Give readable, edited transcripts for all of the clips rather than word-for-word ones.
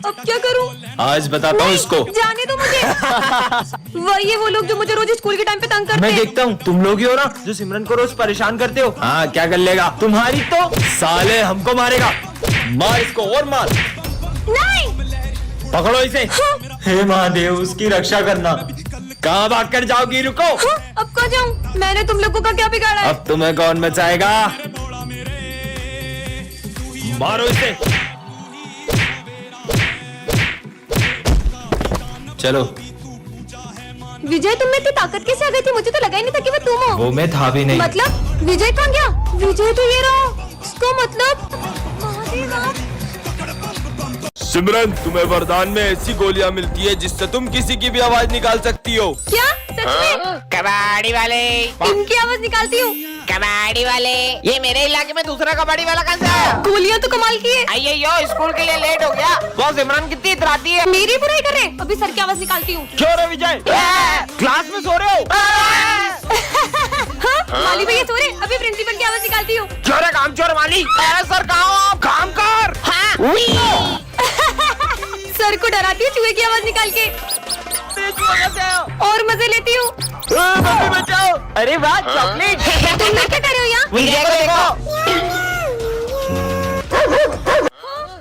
अब क्या करूं? आज बताता हूँ इसको। जाने दो मुझे। वही है वो लोग जो मुझे रोज स्कूल के टाइम पे तंग करते मैं हैं। देखता हूँ तुम लोग ही हो ना जो सिमरन को रोज परेशान करते हो। हाँ क्या कर लेगा तुम्हारी तो साले हमको मारेगा। मार इसको और मार। नहीं। पकड़ो इसे। हे महादेव उसकी रक्षा करना। कहाँ भाग कर जाओगी रुको। अब कहाँ जाऊँ? मैंने तुम लोगों का क्या बिगाड़ा है? अब तुम्हें कौन बचाएगा। मारो इसे। चलो। विजय तुम में इतनी ताकत कैसे आ गई थी? मुझे तो लगा ही नहीं था कि वो तुम हो। वो मैं था भी नहीं। मतलब विजय कहाँ गया? विजय तो ये रहा। इसका मतलब महादेव आप। सिमरन तुम्हें वरदान में ऐसी गोलियां मिलती है जिससे तुम किसी की भी आवाज निकाल सकती हो। क्या सच में? कबाड़ी वाले, इनकी आवाज निकालती हूँ। कबाड़ी वाले। ये मेरे इलाके में दूसरा कबाड़ी वाला कौन सा है? गोलियां तो कमाल की है। अयो स्कूल के लिए लेट हो गया। वो सिमरन कितनी इतराती है। मेरी बुराई कर रहे। अभी सर की आवाज निकालती हूँ। क्यों रे विजय क्लास में सो रहे हो। हाँ माली भैया सो रहे। अभी प्रिंसिपल की आवाज निकालती हूँ। चोर है काम चोर माली। अरे सर कहाँ हो आप? काम कर। हाँ। सर को डराती हूँ चूहे की आवाज निकाल के। और मजे लेती हूँ। बचाओ। अरे वाह चॉकलेट। तुम लोग क्या कर रहे हो यहाँ? विजय को देखो।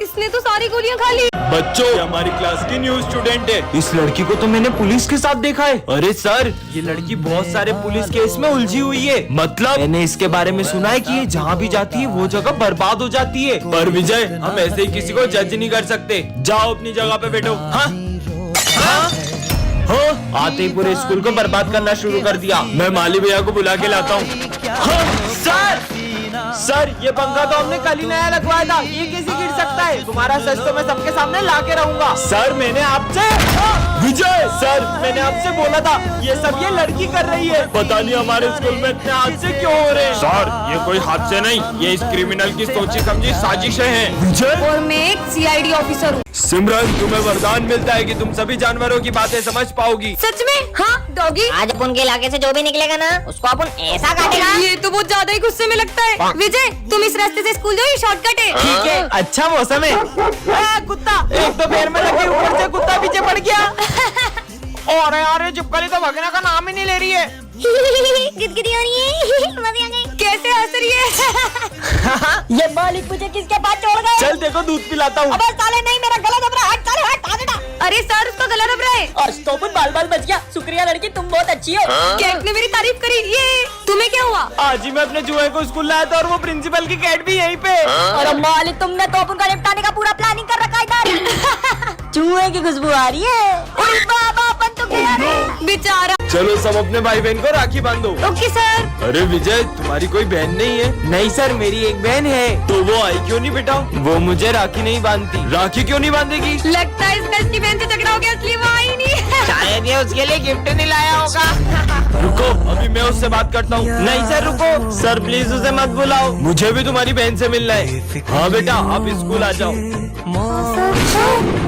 इसने तो सारी गोलियां खा ली। बच्चों ये हमारी क्लास की न्यू स्टूडेंट है। इस लड़की को तो मैंने पुलिस के साथ देखा है। अरे सर ये लड़की बहुत सारे पुलिस केस में उलझी हुई है। मतलब मैंने इसके बारे में सुना है कि ये जहाँ भी जाती है वो जगह बर्बाद हो जाती है। पर विजय हम ऐसे ही किसी को जज नहीं कर सकते। जाओ अपनी जगह पे बैठो। हाँ हाँ आते ही पूरे स्कूल को बर्बाद करना शुरू कर दिया। मैं माली भैया को बुला के लाता हूँ। हाँ, सर ये पंखा तो हमने कल ही नया लगवाया था। ये कैसे गिर सकता है? तुम्हारा सच तो मैं सबके सामने ला के रहूंगा। सर मैंने आपसे विजय सर मैंने आपसे बोला था ये सब ये लड़की कर रही है। पता नहीं हमारे स्कूल में इतने हादसे क्यों हो रहे हैं। सर ये कोई हादसे नहीं, ये इस क्रिमिनल की सोची समझी साजिशें हैं। विजय और मैं एक CID ऑफिसर हूँ। सिमरन तुम्हें वरदान मिलता है कि तुम सभी जानवरों की बातें समझ पाओगी। सच में? हाँ डॉगी। आज अपन के इलाके से जो भी निकलेगा ना उसको अपन ऐसा काटेगा। ये तो बहुत ज्यादा ही गुस्से में लगता है। विजय तुम इस रास्ते से स्कूल जाओ, ये शॉर्टकट है। ठीक है अच्छा मौसम है। कुत्ता एक तो पैर में लगी ऊपर से कुत्ता पीछे पड़ गया। और यार चुपकली तो भगने का नाम ही नहीं ले रही है। गिदगिदी हो रही है। मजे आ गए। कैसे हंस रही है? ये मालिक मुझे किसके पास छोड़ गए? चल देखो दूध पिलाता हूँ। अबे साले नहीं मेरा गला दब रहा है। हट साले हट आगे ना। अरे सर उसका गला दब रहा है। आज तो अपन बाल बाल बच गया। शुक्रिया लड़की तुम बहुत अच्छी हो। कैट ने मेरी तारीफ करी। ये तुम्हें क्या हुआ? आज ही मैं अपने जुए को स्कूल लाया था और वो प्रिंसिपल की कैट भी यहीं पे। और मालिक तुमने तो अपन का निपटाने का पूरा प्लानिंग कर रखा है इधर। चूहे की खुशबू आ रही है। अरे बाबा अपन तो गया रे। बेचारा। चलो सब अपने भाई बहन को राखी बांधो। Okay sir. अरे विजय तुम्हारी कोई बहन नहीं है? नहीं सर मेरी एक बहन है। तो वो आई क्यों नहीं बेटा? वो मुझे राखी नहीं बांधती। राखी क्यों नहीं बांधेगी? लगता है इस इसकी बहन से झगड़ा हो गया इसलिए वो आई नहीं। शायद ये उसके लिए गिफ्ट नहीं लाया होगा। रुको अभी मैं उससे बात करता हूँ। नहीं सर रुको सर प्लीज उसे मत बुलाओ। मुझे भी तुम्हारी बहन से मिलना है। हाँ बेटा आप स्कूल आ जाओ।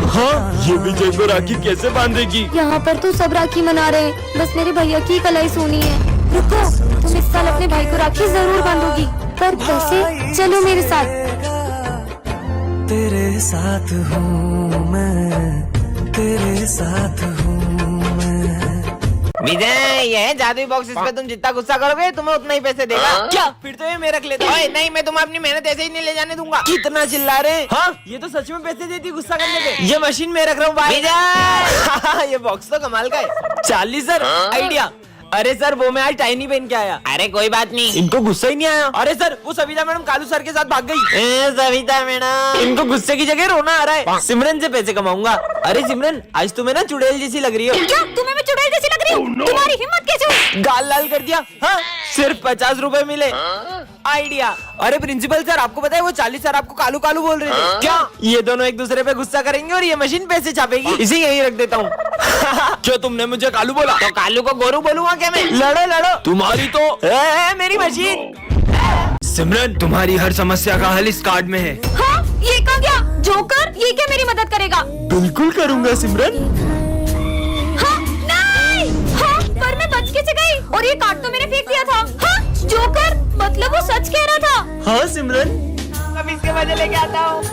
हाँ ये विजय को राखी कैसे बांधेगी? यहाँ पर तो सब राखी मना रहे हैं, बस मेरे भैया की कलाई सोनी है। रुको तुम इस साल अपने भाई को राखी जरूर बांधोगी, पर कैसे? चलो मेरे साथ। तेरे साथ हूँ मैं, तेरे साथ हूँ मैं। विजय ये है जादुई बॉक्स। इस पे तुम जितना गुस्सा करोगे तुम्हें उतना ही पैसे देगा। क्या फिर तो ये मैं रख लेता हूँ। ओए नहीं मैं तुम्हें अपनी मेहनत ऐसे ही नहीं ले जाने दूंगा। कितना चिल्ला रहे? हाँ ये तो सच में पैसे देती गुस्सा करने के। ये मशीन मैं रख रहा हूँ भाई। विजय ये बॉक्स तो कमाल का है। 40 सर आइडिया। अरे सर वो मैं आज टाइनी पहन के आया। अरे कोई बात नहीं। इनको गुस्सा ही नहीं आया। अरे सर वो सविता मैडम कालू सर के साथ भाग गई। सविता मैडम इनको गुस्से की जगह रोना आ रहा है। सिमरन से पैसे कमाऊंगा। अरे सिमरन आज तुम्हें ना चुड़ैल जैसी लग रही हो। क्या तुम्हें मैं चुड़ैल जैसी लग रही हूँ? तुम्हारी हिम्मत कैसे हुई? गाल लाल कर दिया। हाँ सिर्फ 50 रुपए मिले। आइडिया। अरे प्रिंसिपल सर आपको पता है वो 40 सर आपको कालू कालू बोल रहे थे। क्या ये दोनों एक दूसरे पे गुस्सा करेंगे और ये मशीन पैसे छापेगी? इसे यही रख देता हूँ। क्यों तुमने मुझे कालू बोला? तो कालू को गोरू बोलूंगा क्या मैं? लड़ो लड़ो तुम्हारी तो मेरी मशीन। सिमरन तुम्हारी हर समस्या का हल इस कार्ड में है। हाँ ये कहाँ गया? जोकर ये क्या मेरी मदद करेगा? बिल्कुल करूंगा सिमरन। हाँ नहीं। हाँ पर मैं बच कैसे गई? और ये कार्ड तो मैंने फेंक दिया था। हाँ जोकर मतलब वो सच कह रहा था। हाँ सिमरन मैं भी इसके मजे लेके आता हूँ।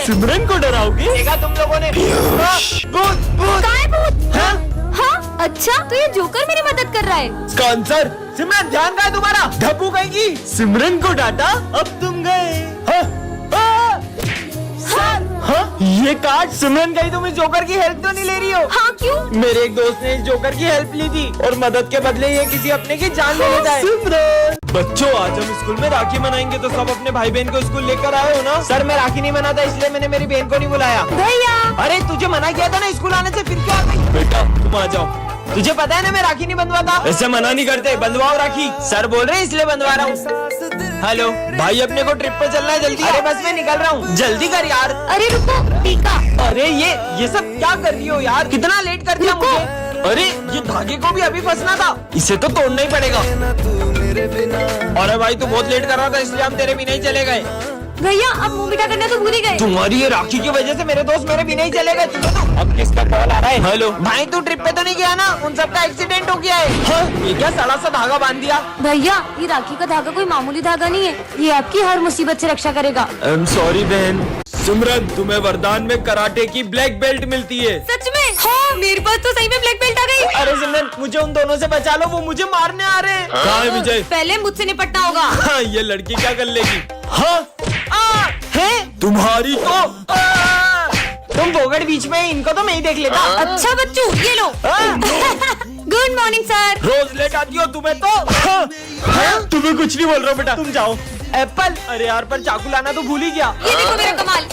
सिमरन को डराओगे? देखा तुम लोगों ने? भूत भूत। कहाँ है भूत? हाँ अच्छा, तो ये जोकर मेरी मदद कर रहा है। इसका आंसर सिमरन ध्यान का है तुम्हारा। ढब्बू कहेगी। सिमरन को डांटा, अब तुम गए। ये कार्ड सिमरन कहीं तुम इस जोकर की हेल्प तो नहीं ले रही हो? हाँ क्यों? मेरे एक दोस्त ने इस जोकर की हेल्प ली थी और मदद के बदले ये किसी अपने की जान ले लेता है। सिमरन बच्चों, आज हम स्कूल में राखी मनाएंगे तो सब अपने भाई बहन को स्कूल लेकर आए हो ना? सर मैं राखी नहीं मनाता इसलिए मैंने मेरी बहन को नहीं बुलाया। भैया अरे तुझे मना किया था ना स्कूल आने से, फिर क्या? बेटा तुम आ जाओ। तुझे पता है ना मैं राखी नहीं बंधवाता। ऐसे मना नहीं करते, बंधवाओ राखी। सर बोल रहे हैं इसलिए बंधवा रहा हूँ। हेलो भाई, अपने को ट्रिप पे चलना है, जल्दी। अरे बस मैं निकल रहा हूँ, जल्दी कर यार। अरे रुको टीका। अरे ये सब क्या कर रही हो यार? कितना लेट कर दिया मुझे। अरे ये धागे को भी अभी फंसना था, इसे तो तोड़ना ही पड़ेगा। अरे भाई तू बहुत लेट कर रहा था इसलिए हम तेरे बिना ही चले गए। भैया अब मुंह मीठा करना तो भूल ही गए। तुम्हारी ये राखी की वजह से मेरे दोस्त मेरे बिना ही चले गए। तुम्हें तो अब किसका कॉल आ रहा है? हेलो भाई, तू ट्रिप पे तो नहीं गया ना? उन सबका एक्सीडेंट हो गया है। हाँ? ये क्या सड़ा सा धागा बांध दिया? भैया ये राखी का धागा कोई मामूली धागा नहीं है, ये आपकी हर मुसीबत से रक्षा करेगा। आई एम सॉरी बहन। सिमरन तुम्हें वरदान में कराटे की ब्लैक बेल्ट मिलती है। सच में? हाँ मेरे पास तो सही में ब्लैक बेल्ट आ गई। अरे सिमरन मुझे उन दोनों से बचा लो, वो मुझे मारने आ रहे हैं। कहाँ है विजय? पहले मुझसे निपटना होगा। हाँ, ये लड़की क्या कर लेगी? हाँ है तुम्हारी तो तुम बोगड़ बीच में, इनको तो मैं ही देख लेता। अच्छा बच्चू ये लो। Good morning sir. रोज लेट आती हो तुम्हें तो। तुम्हें कुछ नहीं बोल रहा बेटा, तुम जाओ। एप्पल? अरे यार पर चाकू लाना तो भूल ही गया। ये देखो मेरा कमाल।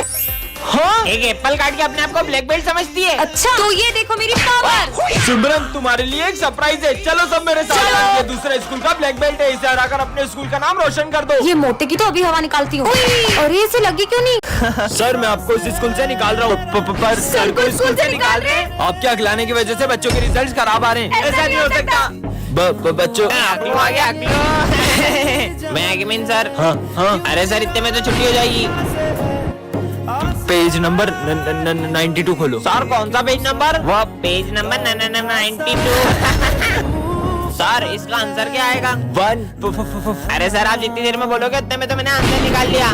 हाँ? एक एप्पल काट के अपने आप को ब्लैक बेल्ट समझती है। अच्छा तो ये देखो मेरी पावर। सिमरन तुम्हारे लिए एक सरप्राइज है, चलो सब मेरे साथ। ये दूसरे स्कूल का ब्लैक बेल्ट है, इसे हराकर अपने स्कूल का नाम रोशन कर दो। ये मोटे की तो अभी हवा निकालती हूँ। अरे इसे लगी क्यों नहीं? सर मैं आपको इस स्कूल से निकाल रहा हूँ। पर सर को स्कूल से निकाल रहे हैं? आपके अगलाने की वजह से बच्चों के रिजल्ट खराब आ रहे हैं। ऐसा नहीं हो सकता। बच्चों आ गया मैं आगमिन सर। हाँ। अरे सर इतने में तो छुट्टी हो जाएगी। पेज नंबर 92 खोलो। सर कौन सा पेज नंबर? वो पेज नंबर 92। सर इसका आंसर क्या आएगा? 1। अरे सर आप जितनी देर में बोलोगे उतने में तो मैंने आंसर निकाल लिया।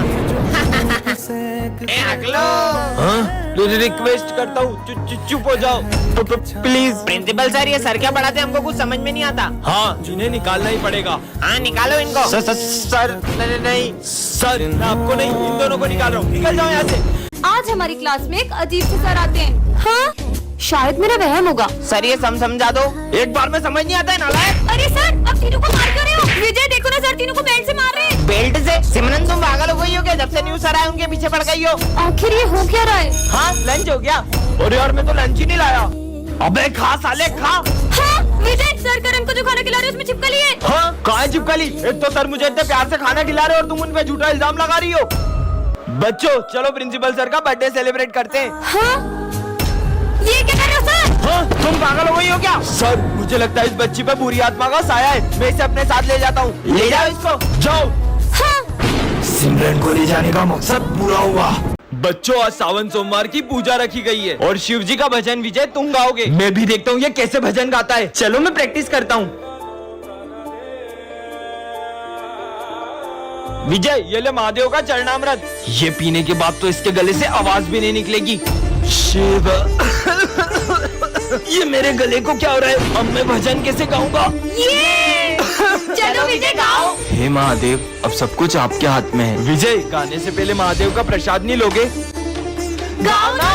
रिक्वेस्ट करता हूँ चुप हो जाओ प्लीज। प्रिंसिपल सर ये सर क्या पढ़ाते हमको कुछ समझ में नहीं आता। हाँ जिन्हें निकालना ही पड़ेगा। हाँ निकालो इनको। सर नहीं सर मैं आपको नहीं, इन दोनों को निकाल रहा हूँ, निकल जाओ यहाँ से। आज हमारी क्लास में एक अजीब से सर आते हैं। हाँ शायद मेरा वहम होगा। सर ये समझा दो, एक बार में समझ नहीं आता है नालायक। अरे सर अब तीनों को मार क्यों रहे हो? विजय देखो ना सर, तीनों को बेल्ट से मार रहे हैं। बेल्ट से? सिमरन तुम पागल हो गई हो क्या? जब से न्यू सर आए उनके पीछे पड़ गई हो। आखिर ये हो क्या रहा है? हाँ लंच हो गया। और यार मैं तो लंच ही नहीं लाया। अबे खा साले खा। हाँ विजय सर करन को जो खाना खिला रहे हो उसमें छिपकली है। हाँ कहाँ है छिपकली? एक तो सर मुझे इतने प्यार से खाना खिला रहे हो और तुम उन पे झूठा इल्जाम लगा रही हो। बच्चों चलो प्रिंसिपल सर का बर्थडे सेलिब्रेट करते हैं। हाँ ये क्या कर रहे हो सर? हाँ तुम पागल हो गई हो क्या? सर मुझे लगता है इस बच्ची पे बुरी आत्मा का साया है, मैं इसे अपने साथ ले जाता हूँ। ले जाओ इसको, जाओ। हाँ सिमरन को ले जाने का मकसद पूरा हुआ। बच्चों आज सावन सोमवार की पूजा रखी गई है और शिव जी का भजन विजय तुम गाओगे। मैं भी देखता हूँ ये कैसे भजन गाता है। चलो मैं प्रैक्टिस करता हूँ। विजय ये ले महादेव का चरणामृत, ये पीने के बाद तो इसके गले से आवाज भी नहीं निकलेगी। शिव ये मेरे गले को क्या हो रहा है? अब मैं भजन कैसे गाऊंगा? ये चलो विजय गाओ। हे महादेव अब सब कुछ आपके हाथ में है। विजय गाने से पहले महादेव का प्रसाद नहीं लोगे? गाओ ना।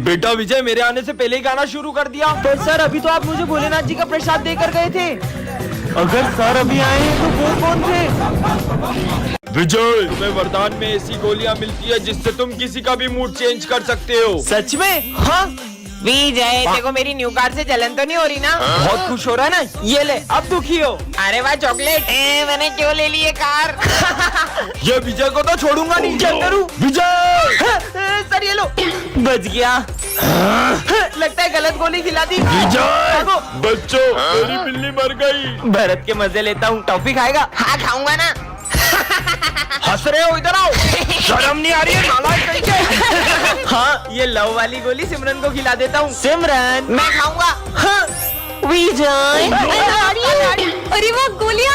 बेटा विजय मेरे आने से पहले ही गाना शुरू कर दिया। पर सर अभी तो आप मुझे भोलेनाथ जी का प्रसाद देकर गए थे। अगर सर अभी आए तो वो कौन थे? विजय तुम्हें वरदान में ऐसी गोलियां मिलती है जिससे तुम किसी का भी मूड चेंज कर सकते हो। सच में? हाँ विजय देखो मेरी न्यू कार से जलन तो नहीं हो रही ना? बहुत खुश हो रहा है ना? ये ले अब दुखी हो। अरे वाह चॉकलेट। मैंने क्यों ले ली ये कार? ये विजय को तो छोड़ूंगा नहीं। क्या करूं? विजय सर ये लो। बच गया। लगता है गलत गोली खिला दी। विजय बच्चों मेरी बिल्ली मर गई। भरत के मजे लेता हूँ। टॉफी खाएगा? हाँ खाऊंगा ना। हंस रहे हो? इधर आओ। शर्म नहीं आ रही है नालायक कहीं के? हाँ ये लव वाली गोली सिमरन को खिला देता हूँ। सिमरन मैं खाऊंगा। हाँ विजय अरे वो गोलियां।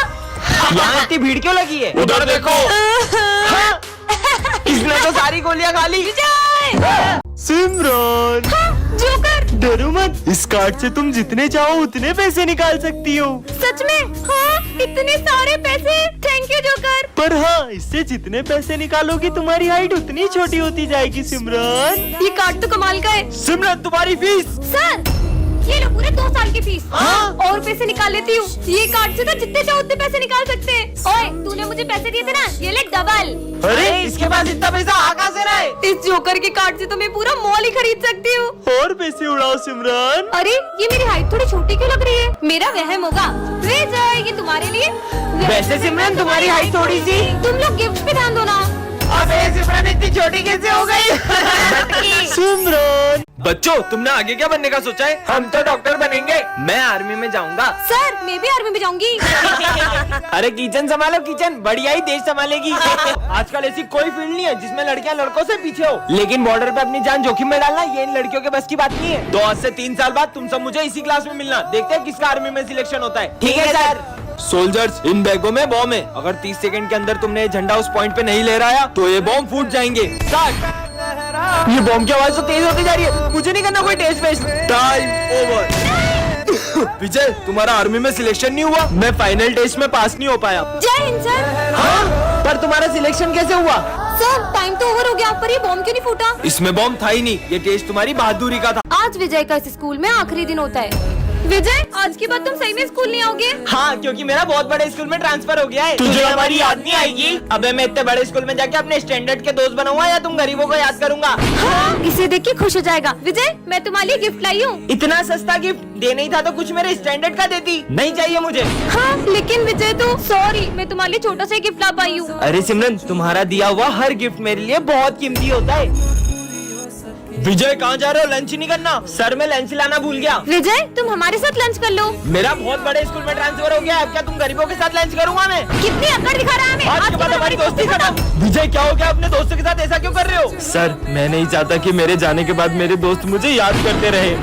यहाँ इतनी भीड़ क्यों लगी है? उधर देखो। हाँ? इसने तो सारी गोलियां खा ली। सिमरन जोकर, डरो मत, इस कार्ड से तुम जितने चाहो उतने पैसे निकाल सकती हो। सच में? हाँ, इतने सारे पैसे। Thank you joker. पर हाँ, इससे जितने पैसे निकालोगी तुम्हारी हाइट उतनी छोटी होती जाएगी सिमरन। ये कार्ड तो कमाल का है। सिमरन तुम्हारी फीस। सर, ये लो पूरे 2 साल की फीस। हाँ? और पैसे निकाल लेती हूँ। ये कार्ड से तो जितने चाहो उतने पैसे निकाल सकते हैं। ओए, तूने मुझे पैसे दिए थे ना, ये ले डबल। अरे इसके पास इतना पैसा आ कहाँ से रहा है? इस जोकर के कार्ड से तो मैं पूरा मॉल ही खरीद सकती हूँ। और पैसे उड़ाओ सिमरन। अरे ये मेरी हाइट थोड़ी छोटी क्यों लग रही है? मेरा वहम होगा। विजय, ये तुम्हारे लिए। वैसे सिमरन तुम्हारी हाइट थोड़ी सी। तुम लोग गिफ्ट पे ध्यान दो ना। अबे सिमरन इतनी छोटी कैसे हो गई? सिमरन बच्चों, तुमने आगे क्या बनने का सोचा है? हम तो डॉक्टर बनेंगे। मैं आर्मी में जाऊंगा। सर, मैं भी आर्मी में जाऊंगी। अरे किचन संभालो, किचन बढ़िया ही देश संभालेगी। आजकल ऐसी कोई फील्ड नहीं है जिसमें लड़कियां लड़कों से पीछे हो, लेकिन बॉर्डर पे अपनी जान जोखिम में डालना ये इन लड़कियों के बस की बात नहीं है। 2 से 3 साल बाद तुम सब मुझे इसी क्लास में मिलना, देखते हैं किसका आर्मी में सिलेक्शन होता है। ठीक है सर। सोल्जर्स, इन बैगों में बॉम्ब है। अगर 30 सेकंड के अंदर तुमने ये झंडा उस पॉइंट पे नहीं लहराया तो ये बॉम्ब फूट जाएंगे। ये बॉम्ब की आवाज तो तेज होती जा रही है। मुझे नहीं करना कोई टेस्ट वेस्ट। Time over. विजय, तुम्हारा आर्मी में सिलेक्शन नहीं हुआ। मैं फाइनल टेस्ट में पास नहीं हो पाया। जय हिंद सर। हाँ? पर तुम्हारा सिलेक्शन कैसे हुआ? सर, टाइम तो ओवर हो गया, पर ये बॉम्ब क्यों नहीं फूटा? इसमें बॉम्ब था ही नहीं, ये टेस्ट तुम्हारी बहादुरी का था। आज विजय का इस स्कूल में आखिरी दिन होता है। विजय, आज के बाद तुम सही में स्कूल नहीं आओगे? हाँ, क्योंकि मेरा बहुत बड़े स्कूल में ट्रांसफर हो गया है। तुझे हमारी याद नहीं आएगी? अबे मैं इतने बड़े स्कूल में जाके अपने स्टैंडर्ड के दोस्त बनाऊंगा या तुम गरीबों को याद करूंगा? हाँ, इसे देख के खुश हो जाएगा। विजय, मैं तुम्हारे लिए गिफ्ट लाई हूँ। इतना सस्ता गिफ्ट देना ही था तो कुछ मेरे स्टैंडर्ड का देती। नहीं चाहिए मुझे। हाँ, लेकिन विजय तो सॉरी, मैं तुम्हारे लिए छोटा सा गिफ्ट ला पाई हूँ। अरे सिमरन, तुम्हारा दिया हुआ हर गिफ्ट मेरे लिए बहुत कीमती होता है। विजय, कहाँ जा रहे हो? लंच नहीं करना? सर, मैं लंच लाना भूल गया। विजय, तुम हमारे साथ लंच कर लो। मेरा बहुत बड़े स्कूल में ट्रांसफर हो गया है, अब क्या तुम गरीबों के साथ लंच करूंगा मैं? कितनी अकड़ दिखा रहा है हमें। आज के बाद हमारी दोस्ती खत्म। विजय, क्या हो गया? अपने दोस्तों के साथ ऐसा क्यों कर रहे हो? सर, मैं नहीं चाहता कि मेरे जाने के बाद मेरे दोस्त मुझे याद करते रहे।